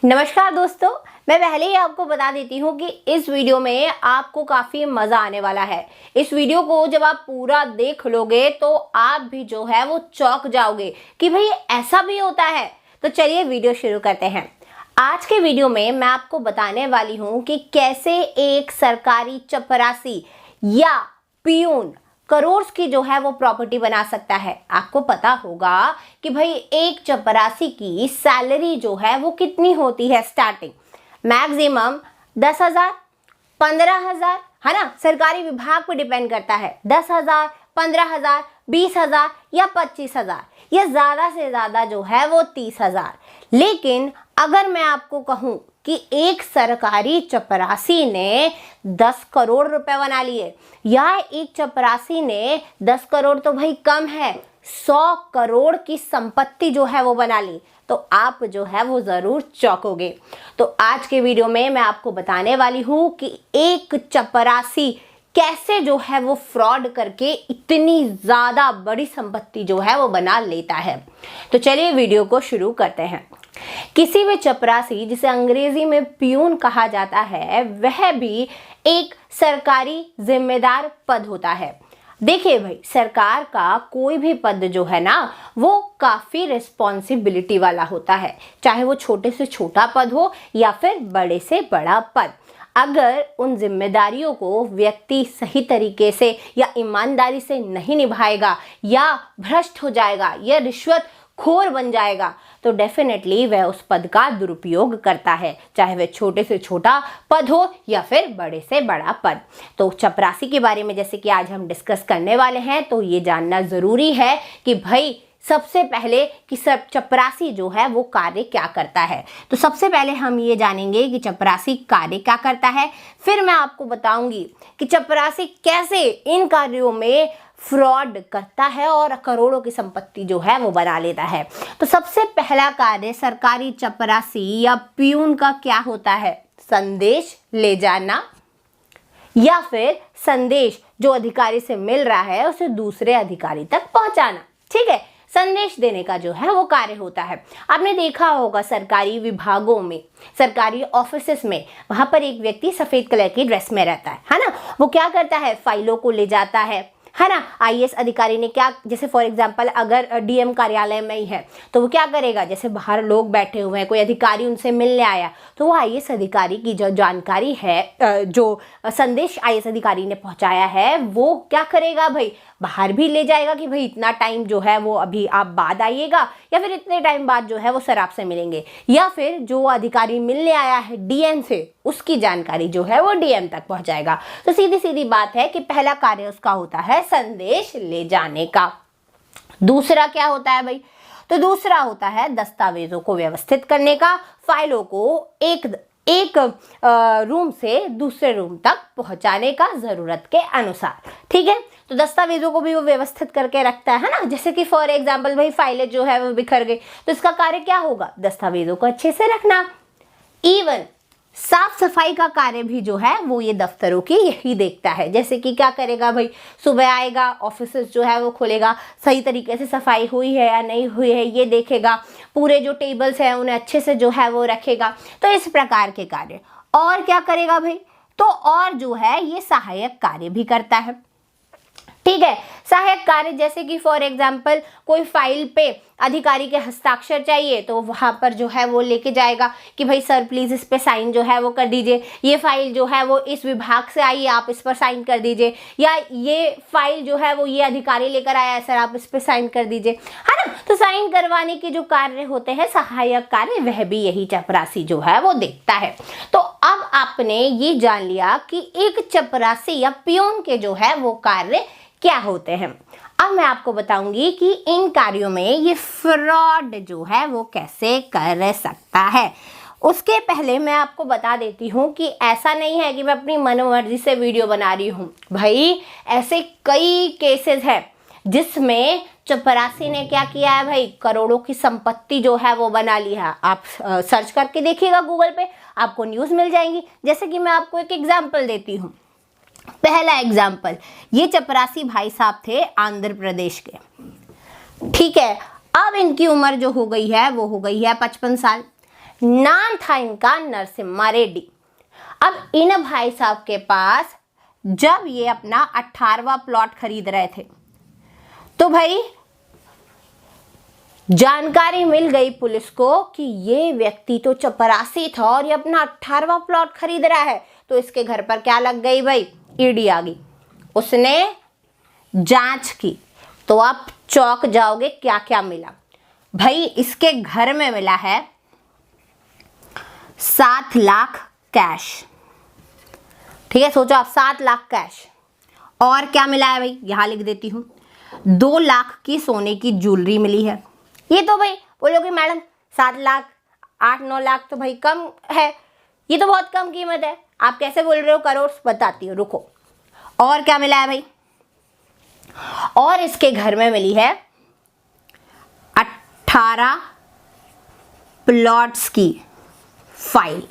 नमस्कार दोस्तों, मैं पहले ही आपको बता देती हूँ कि इस वीडियो में आपको काफ़ी मज़ा आने वाला है। इस वीडियो को जब आप पूरा देख लोगे तो आप भी जो है वो चौंक जाओगे कि भाई ऐसा भी होता है। तो चलिए वीडियो शुरू करते हैं। आज के वीडियो में मैं आपको बताने वाली हूँ कि कैसे एक सरकारी चपरासी या पियून करोड़ की जो है वो प्रॉपर्टी बना सकता है। आपको पता होगा कि भाई एक चपरासी की सैलरी जो है वो कितनी होती है। स्टार्टिंग मैक्सिमम 10,000, 15,000 है ना। सरकारी विभाग पर डिपेंड करता है। 10,000, 15,000, 20,000 या 25,000 या ज़्यादा से ज़्यादा जो है वो 30,000। लेकिन अगर मैं आपको कहूँ कि एक सरकारी चपरासी ने 10 करोड़ रुपए बना लिए, या एक चपरासी ने 10 करोड़ तो भाई कम है, 100 करोड़ की संपत्ति जो है वो बना ली, तो आप जो है वो ज़रूर चौंकोगे। तो आज के वीडियो में मैं आपको बताने वाली हूँ कि एक चपरासी कैसे जो है वो फ्रॉड करके इतनी ज़्यादा बड़ी संपत्ति जो है वो बना लेता है। तो चलिए वीडियो को शुरू करते हैं। किसी भी चपरासी, जिसे अंग्रेजी में पियून कहा जाता है, वह भी एक सरकारी जिम्मेदार पद होता है। देखिए भाई, सरकार का कोई भी पद जो है ना वो काफ़ी रिस्पॉन्सिबिलिटी वाला होता है, चाहे वो छोटे से छोटा पद हो या फिर बड़े से बड़ा पद। अगर उन जिम्मेदारियों को व्यक्ति सही तरीके से या ईमानदारी से नहीं निभाएगा, या भ्रष्ट हो जाएगा, या रिश्वत खोर बन जाएगा, तो डेफिनेटली वह उस पद का दुरुपयोग करता है, चाहे वह छोटे से छोटा पद हो या फिर बड़े से बड़ा पद। तो चपरासी के बारे में जैसे कि आज हम डिस्कस करने वाले हैं, तो ये जानना ज़रूरी है कि भाई सबसे पहले कि सब चपरासी जो है वो कार्य क्या करता है। तो सबसे पहले हम ये जानेंगे कि चपरासी कार्य क्या करता है, फिर मैं आपको बताऊंगी कि चपरासी कैसे इन कार्यों में फ्रॉड करता है और करोड़ों की संपत्ति जो है वो बना लेता है। तो सबसे पहला कार्य सरकारी चपरासी या पियून का क्या होता है? संदेश ले जाना, या फिर संदेश जो अधिकारी से मिल रहा है उसे दूसरे अधिकारी तक पहुंचाना। ठीक है, संदेश देने का जो है वो कार्य होता है। आपने देखा होगा सरकारी विभागों में, सरकारी ऑफिसेस में, वहां पर एक व्यक्ति सफेद कलर की ड्रेस में रहता है ना। वो क्या करता है? फाइलों को ले जाता है ना। आईएएस अधिकारी ने क्या, जैसे फॉर एग्जांपल अगर डीएम कार्यालय में ही है तो वो क्या करेगा? जैसे बाहर लोग बैठे हुए हैं, कोई अधिकारी उनसे मिलने आया, तो वो आईएएस अधिकारी की जो जानकारी है, जो संदेश आईएएस अधिकारी ने पहुंचाया है, वो क्या करेगा भाई? बाहर भी ले जाएगा कि भाई इतना टाइम जो है वो अभी आप बाद आइएगा, या फिर इतने टाइम बाद जो है वो सर आपसे मिलेंगे, या फिर जो अधिकारी मिलने आया है डीएम से, उसकी जानकारी जो है वो डीएम तक पहुंचाएगा। तो सीधी सीधी बात है कि पहला कार्य उसका होता है संदेश ले जाने का। दूसरा क्या होता है भाई? तो दूसरा होता है दस्तावेजों को व्यवस्थित करने का, फाइलों को एक रूम से दूसरे रूम तक पहुंचाने का ज़रूरत के अनुसार। ठीक है, तो दस्तावेजों को भी वो व्यवस्थित करके रखता है ना। जैसे कि फॉर एग्जांपल भाई फाइलें जो है वो बिखर गई, तो इसका कार्य क्या होगा? दस्तावेजों को अच्छे से रखना। इवन साफ सफाई का कार्य भी जो है वो ये दफ्तरों की यही देखता है। जैसे कि क्या करेगा भाई? सुबह आएगा, ऑफिस जो है वो खोलेगा, सही तरीके से सफाई हुई है या नहीं हुई है ये देखेगा, पूरे जो टेबल्स हैं उन्हें अच्छे से जो है वो रखेगा। तो इस प्रकार के कार्य। और क्या करेगा भाई? तो और जो है ये सहायक कार्य भी करता है। ठीक है, सहायक कार्य जैसे कि फॉर एग्जाम्पल कोई फाइल पे अधिकारी के हस्ताक्षर चाहिए, तो वहाँ पर जो है वो लेके जाएगा कि भाई सर प्लीज़ इस पे साइन जो है वो कर दीजिए, ये फाइल जो है वो इस विभाग से आई है, आप इस पर साइन कर दीजिए, या ये फाइल जो है वो ये अधिकारी लेकर आया है सर, आप इस पे साइन कर दीजिए, है ना। तो साइन करवाने के जो कार्य होते हैं सहायक कार्य, वह भी यही चपरासी जो है वो देखता है। तो अब आपने ये जान लिया कि एक चपरासी या पियून के जो है वो कार्य क्या होते हैं। अब मैं आपको बताऊंगी कि इन कार्यों में ये फ्रॉड जो है वो कैसे कर सकता है। उसके पहले मैं आपको बता देती हूँ कि ऐसा नहीं है कि मैं अपनी मनमर्जी से वीडियो बना रही हूँ। भाई ऐसे कई केसेस हैं जिसमें चपरासी ने क्या किया है भाई? करोड़ों की संपत्ति जो है वो बना ली है। आप सर्च करके देखिएगा गूगल पे, आपको न्यूज़ मिल जाएंगी। जैसे कि मैं आपको एक एग्जाम्पल देती हूँ। पहला एग्जाम्पल, ये चपरासी भाई साहब थे आंध्र प्रदेश के। ठीक है, अब इनकी उम्र जो हो गई है वो हो गई है 55 साल। नाम था इनका नरसिम्हा रेड्डी। अब इन भाई साहब के पास जब ये अपना 18वां प्लॉट खरीद रहे थे तो भाई जानकारी मिल गई पुलिस को कि ये व्यक्ति तो चपरासी था और ये अपना 18वां प्लॉट खरीद रहा है। तो इसके घर पर क्या लग गई भाई, ईडी आ गई, उसने जांच की। तो आप चौंक जाओगे क्या क्या मिला भाई। इसके घर में मिला है 7 लाख कैश, ठीक है, सोचो आप 7 लाख कैश। और क्या मिला है भाई, यहां लिख देती हूं, 2 लाख की सोने की ज्वेलरी मिली है। ये तो भाई बोलोगे मैडम 7 लाख 8-9 लाख तो भाई कम है, ये तो बहुत कम कीमत है, आप कैसे बोल रहे हो करोड़, बताती हूँ रुको। और क्या मिला है भाई, और इसके घर में मिली है 18 प्लॉट्स की फाइल।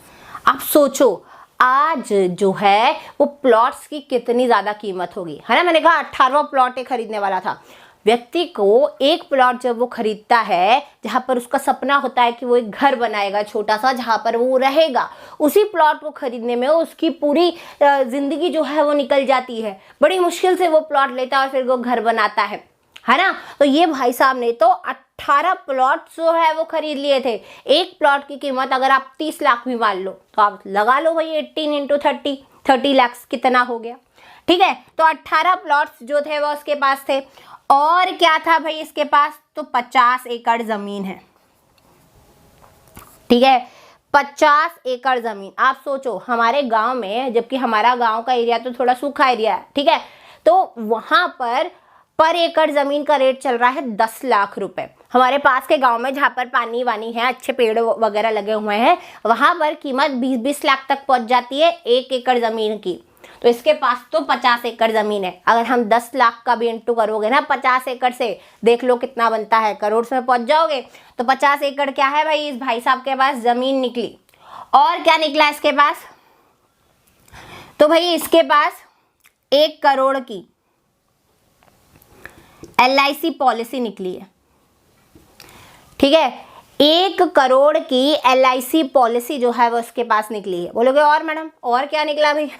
आप सोचो आज जो है वो प्लॉट्स की कितनी ज्यादा कीमत होगी, है ना। मैंने कहा 18वां प्लॉट एक खरीदने वाला था। व्यक्ति को एक प्लॉट जब वो खरीदता है जहां पर उसका सपना होता है कि वो एक घर बनाएगा छोटा सा जहां पर वो रहेगा, उसी प्लॉट को खरीदने में उसकी पूरी जिंदगी जो है वो निकल जाती है। बड़ी मुश्किल से वो प्लॉट लेता है और फिर वो घर बनाता है ना। तो ये भाई साहब ने तो 18 प्लॉट जो है वो खरीद लिए थे। एक प्लॉट की कीमत अगर आप 30 लाख भी मान लो तो आप लगा लो भाई 18 × 30 लाख कितना हो गया, ठीक है। तो 18 प्लॉट्स जो थे वो उसके पास थे। और क्या था भाई इसके पास, तो 50 एकड़ जमीन है, ठीक है, 50 एकड़ जमीन। आप सोचो हमारे गांव में, जबकि हमारा गांव का एरिया तो थोड़ा सूखा एरिया है, ठीक है, तो वहां पर एकड़ जमीन का रेट चल रहा है 10 लाख रुपए। हमारे पास के गांव में जहां पर पानी वानी है, अच्छे पेड़ वगैरह लगे हुए हैं, वहां पर कीमत 20-20 लाख तक पहुंच जाती है 1 एकड़ जमीन की। तो इसके पास तो 50 एकड़ जमीन है। अगर हम 10 लाख का भी इंटू करोगे ना 50 एकड़ से, देख लो कितना बनता है, करोड़ में पहुंच जाओगे। तो 50 एकड़ क्या है भाई, इस भाई साहब के पास जमीन निकली। और क्या निकला इसके पास, तो भाई इसके पास 1 करोड़ की LIC पॉलिसी निकली है, ठीक है, 1 करोड़ की LIC पॉलिसी जो है वो इसके पास निकली है। बोलोगे और मैडम और क्या निकला भाई,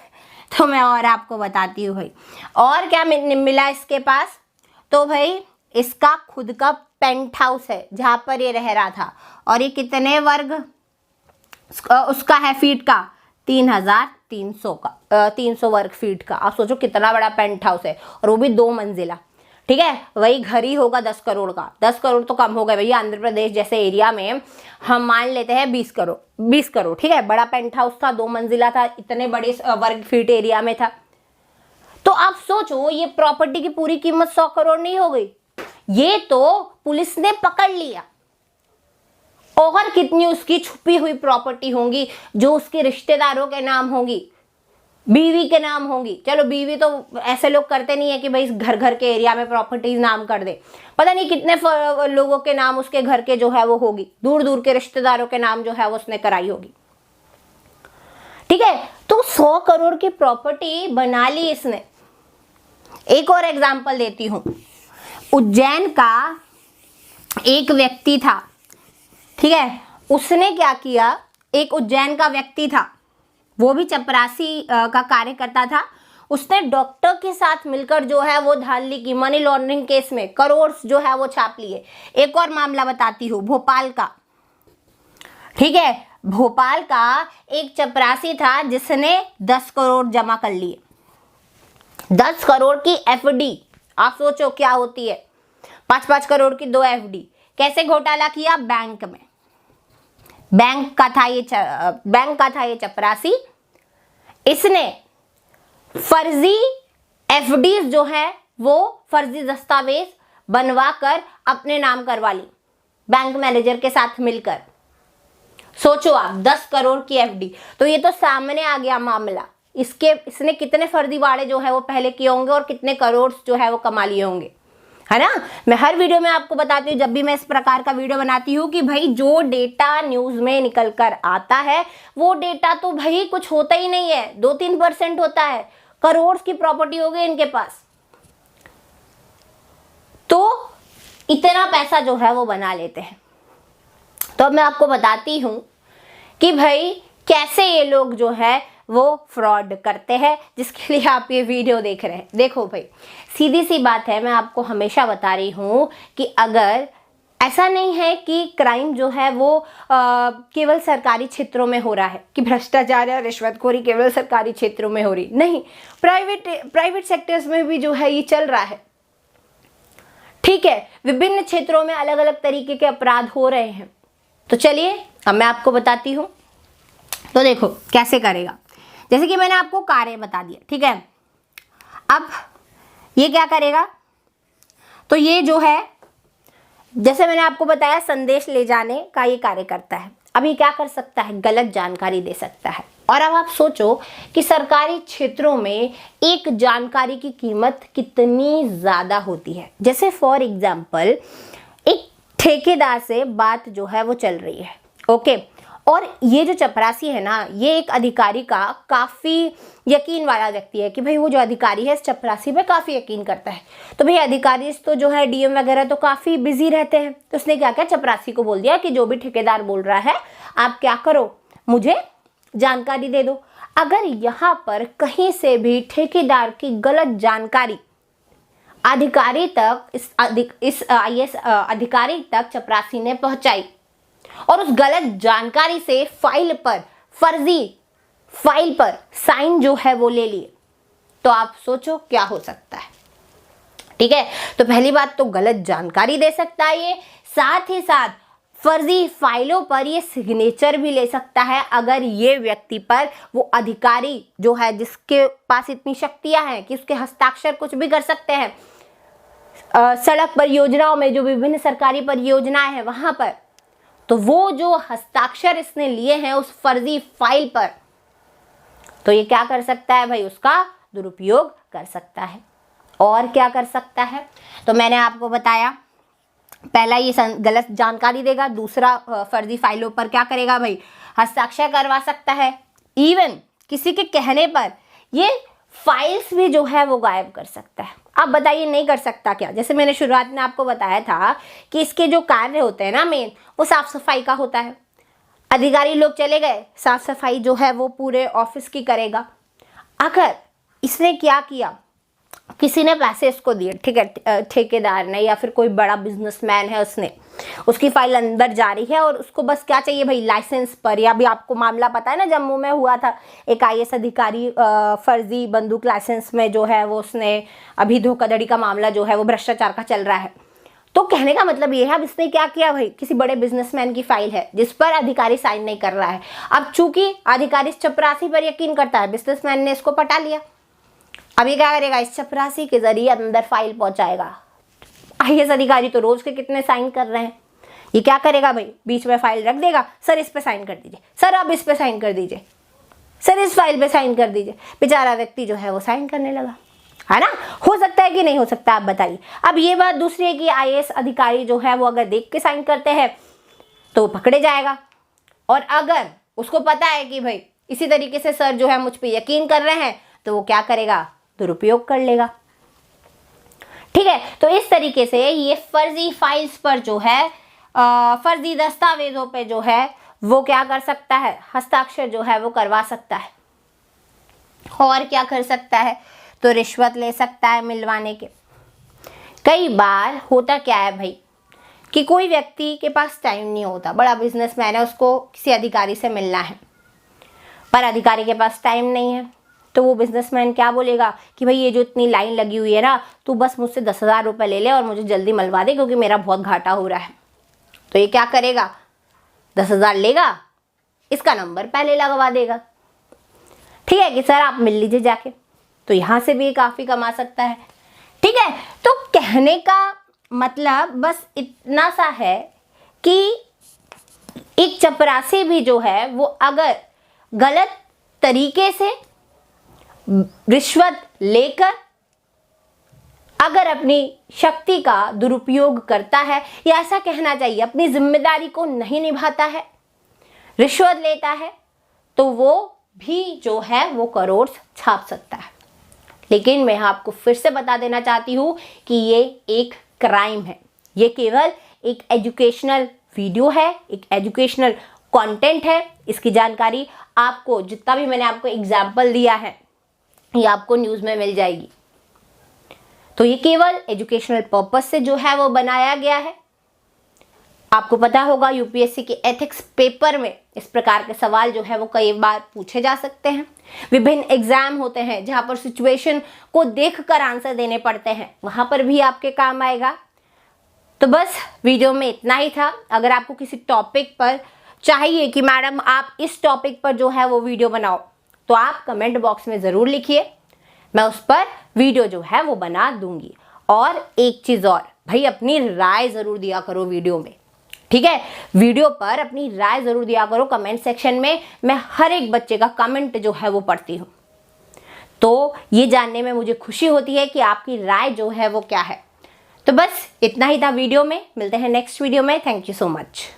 तो मैं और आपको बताती हूँ भाई। और क्या मिला इसके पास, तो भाई इसका खुद का पेंट हाउस है जहां पर ये रह रहा था। और ये कितने वर्ग उसका है फीट का, 3300 का, 300 वर्ग फीट का। आप सोचो कितना बड़ा पेंट हाउस है, और वो भी 2 मंजिला, ठीक है। वही घर ही होगा 10 करोड़ का। 10 करोड़ तो कम हो गए भैया, आंध्र प्रदेश जैसे एरिया में हम मान लेते हैं 20 करोड़, ठीक है। बड़ा पेंट हाउस था, 2 मंजिला था, इतने बड़े वर्ग फीट एरिया में था। तो आप सोचो ये प्रॉपर्टी की पूरी कीमत 100 करोड़ नहीं हो गई, ये तो पुलिस ने पकड़ लिया। और कितनी उसकी छुपी हुई प्रॉपर्टी होंगी जो उसके रिश्तेदारों के नाम होंगी, बीवी के नाम होंगी। चलो बीवी तो ऐसे लोग करते नहीं है कि भाई घर घर के एरिया में प्रॉपर्टीज नाम कर दे, पता नहीं कितने लोगों के नाम उसके घर के जो है वो होगी, दूर दूर के रिश्तेदारों के नाम जो है वो उसने कराई होगी, ठीक है। तो 100 करोड़ की प्रॉपर्टी बना ली इसने। एक और एग्जांपल देती हूं, उज्जैन का एक व्यक्ति था, ठीक है, उसने क्या किया, एक उज्जैन का व्यक्ति था, वो भी चपरासी का कार्य करता था। उसने डॉक्टर के साथ मिलकर जो है वो धांधली की, मनी लॉन्ड्रिंग केस में करोड़ जो है वो छाप लिए। एक और मामला बताती हूँ, भोपाल का, ठीक है, भोपाल का एक चपरासी था जिसने 10 करोड़ जमा कर लिए। 10 करोड़ की FD, आप सोचो क्या होती है, 5-5 करोड़ की 2 FD। कैसे घोटाला किया, बैंक में, बैंक का था ये चपरासी। इसने फर्जी FDs जो है वो फर्जी दस्तावेज बनवा कर अपने नाम करवा ली बैंक मैनेजर के साथ मिलकर। सोचो आप 10 करोड़ की FD, तो ये तो सामने आ गया मामला। इसने कितने फर्जीवाड़े जो है वो पहले किए होंगे और कितने करोड़ जो है वो कमा लिए होंगे, है ना। मैं हर वीडियो में आपको बताती हूँ, जब भी मैं इस प्रकार का वीडियो बनाती हूँ, कि भाई जो डेटा न्यूज में निकल कर आता है वो डेटा तो भाई कुछ होता ही नहीं है, 2-3% होता है। करोड़ की प्रॉपर्टी हो गई इनके पास, तो इतना पैसा जो है वो बना लेते हैं। तो अब मैं आपको बताती हूँ कि भाई कैसे ये लोग जो है वो फ्रॉड करते हैं, जिसके लिए आप ये वीडियो देख रहे हैं। देखो भाई, सीधी सी बात है, मैं आपको हमेशा बता रही हूँ कि अगर ऐसा नहीं है कि क्राइम जो है वो केवल सरकारी क्षेत्रों में हो रहा है, कि भ्रष्टाचार या रिश्वतखोरी केवल सरकारी क्षेत्रों में हो रही, नहीं, प्राइवेट सेक्टर्स में भी जो है ये चल रहा है। ठीक है, विभिन्न क्षेत्रों में अलग अलग तरीके के अपराध हो रहे हैं। तो चलिए अब मैं आपको बताती हूँ। तो देखो कैसे करेगा, जैसे कि मैंने आपको कार्य बता दिया, ठीक है। अब ये क्या करेगा, तो ये जो है, जैसे मैंने आपको बताया, संदेश ले जाने का ये कार्य करता है। अब ये क्या कर सकता है, गलत जानकारी दे सकता है। और अब आप सोचो कि सरकारी क्षेत्रों में एक जानकारी की कीमत कितनी ज़्यादा होती है। जैसे फॉर एग्जाम्पल एक ठेकेदार से बात जो है वो चल रही है, ओके, और ये जो चपरासी है ना, ये एक अधिकारी का काफ़ी यकीन वाला व्यक्ति है कि भाई वो जो अधिकारी है इस चपरासी पे काफ़ी यकीन करता है। तो भाई अधिकारी तो जो है डीएम वगैरह तो काफ़ी बिजी रहते हैं, तो उसने क्या किया, चपरासी को बोल दिया कि जो भी ठेकेदार बोल रहा है आप क्या करो, मुझे जानकारी दे दो। अगर यहाँ पर कहीं से भी ठेकेदार की गलत जानकारी अधिकारी तक, इस IAS अधिकारी तक चपरासी ने पहुंचाई और उस गलत जानकारी से फर्जी फाइल पर साइन जो है वो ले लिए, तो आप सोचो क्या हो सकता है। ठीक है, तो पहली बात तो गलत जानकारी दे सकता है ये, साथ ही साथ फर्जी फाइलों पर ये सिग्नेचर भी ले सकता है। अगर ये व्यक्ति पर वो अधिकारी जो है जिसके पास इतनी शक्तियां हैं कि उसके हस्ताक्षर कुछ भी कर सकते हैं, सड़क परियोजनाओं में जो विभिन्न सरकारी परियोजनाएं हैं वहां पर, तो वो जो हस्ताक्षर इसने लिए हैं उस फर्जी फाइल पर, तो ये क्या कर सकता है भाई, उसका दुरुपयोग कर सकता है। और क्या कर सकता है, तो मैंने आपको बताया, पहला ये गलत जानकारी देगा, दूसरा फर्जी फाइलों पर क्या करेगा भाई, हस्ताक्षर करवा सकता है। इवन किसी के कहने पर ये फाइल्स भी जो है वो गायब कर सकता है। अब बताइए नहीं कर सकता क्या? जैसे मैंने शुरुआत में आपको बताया था कि इसके जो कार्य होते हैं ना मेन, वो साफ सफाई का होता है। अधिकारी लोग चले गए, साफ सफाई जो है वो पूरे ऑफिस की करेगा। अगर इसने क्या किया, किसी ने पैसे इसको दिए, ठीक है, ठेकेदार ने या फिर कोई बड़ा बिजनेसमैन है, उसने, उसकी फाइल अंदर जा रही है और उसको बस क्या चाहिए भाई, लाइसेंस पर, या भी आपको मामला पता है ना, जम्मू में हुआ था एक IAS अधिकारी फर्जी बंदूक लाइसेंस में जो है वो उसने, अभी धोखाधड़ी का मामला जो है वो भ्रष्टाचार का चल रहा है। तो कहने का मतलब ये है, अब इसने क्या किया भाई, किसी बड़े बिजनेसमैन की फाइल है जिस पर अधिकारी साइन नहीं कर रहा है। अब चूंकि अधिकारी चपरासी पर यकीन करता है, बिजनेसमैन ने इसको पटा लिया, अब ये क्या करेगा, इस चपरासी के जरिए अंदर फाइल पहुंचाएगा। IAS अधिकारी तो रोज के कितने साइन कर रहे हैं, ये क्या करेगा भाई, बीच में फाइल रख देगा, सर इस पे साइन कर दीजिए, सर अब इस पे साइन कर दीजिए, सर इस फाइल पे साइन कर दीजिए। बेचारा व्यक्ति जो है वो साइन करने लगा, है ना। हो सकता है कि नहीं हो सकता, आप बताइए। अब ये बात दूसरी है कि IAS अधिकारी जो है वो अगर देख के साइन करते हैं तो पकड़े जाएगा, और अगर उसको पता है कि भाई इसी तरीके से सर जो है मुझ पे यकीन कर रहे हैं, तो वो क्या करेगा, दुरुपयोग कर लेगा। ठीक है, तो इस तरीके से ये फर्जी फाइल्स पर जो है, फर्जी दस्तावेजों पे जो है वो क्या कर सकता है, हस्ताक्षर जो है वो करवा सकता है। और क्या कर सकता है, तो रिश्वत ले सकता है मिलवाने के। कई बार होता क्या है भाई कि कोई व्यक्ति के पास टाइम नहीं होता, बड़ा बिजनेसमैन है, उसको किसी अधिकारी से मिलना है, पर अधिकारी के पास टाइम नहीं है, तो वो बिजनेसमैन क्या बोलेगा कि भाई ये जो इतनी लाइन लगी हुई है ना, तू बस मुझसे 10,000 रुपये ले ले और मुझे जल्दी मिलवा दे क्योंकि मेरा बहुत घाटा हो रहा है। तो ये क्या करेगा, 10,000 लेगा, इसका नंबर पहले लगवा देगा, ठीक है, कि सर आप मिल लीजिए जाके, तो यहाँ से भी काफ़ी कमा सकता है। ठीक है, तो कहने का मतलब बस इतना सा है कि एक चपरासी भी जो है वो अगर गलत तरीके से रिश्वत लेकर अगर अपनी शक्ति का दुरुपयोग करता है, या ऐसा कहना चाहिए अपनी जिम्मेदारी को नहीं निभाता है, रिश्वत लेता है, तो वो भी जो है वो करोड़ छाप सकता है। लेकिन मैं आपको फिर से बता देना चाहती हूँ कि ये एक क्राइम है, ये केवल एक एजुकेशनल वीडियो है, एक एजुकेशनल कंटेंट है, इसकी जानकारी आपको जितना भी मैंने आपको एग्जाम्पल दिया है ये आपको न्यूज़ में मिल जाएगी। तो ये केवल एजुकेशनल पर्पस से जो है वो बनाया गया है। आपको पता होगा यूपीएससी के एथिक्स पेपर में इस प्रकार के सवाल जो है वो कई बार पूछे जा सकते हैं। विभिन्न एग्जाम होते हैं जहां पर सिचुएशन को देखकर आंसर देने पड़ते हैं, वहां पर भी आपके काम आएगा। तो बस वीडियो में इतना ही था। अगर आपको किसी टॉपिक पर चाहिए कि मैडम आप इस टॉपिक पर जो है वो वीडियो बनाओ, तो आप कमेंट बॉक्स में ज़रूर लिखिए, मैं उस पर वीडियो जो है वो बना दूंगी। और एक चीज़ और, भाई अपनी राय ज़रूर दिया करो वीडियो में, ठीक है? वीडियो पर अपनी राय ज़रूर दिया करो कमेंट सेक्शन में। मैं हर एक बच्चे का कमेंट जो है वो पढ़ती हूँ, तो ये जानने में मुझे खुशी होती है कि आपकी राय जो है वो क्या है। तो बस इतना ही था वीडियो में, मिलते हैं नेक्स्ट वीडियो में। Thank you so much.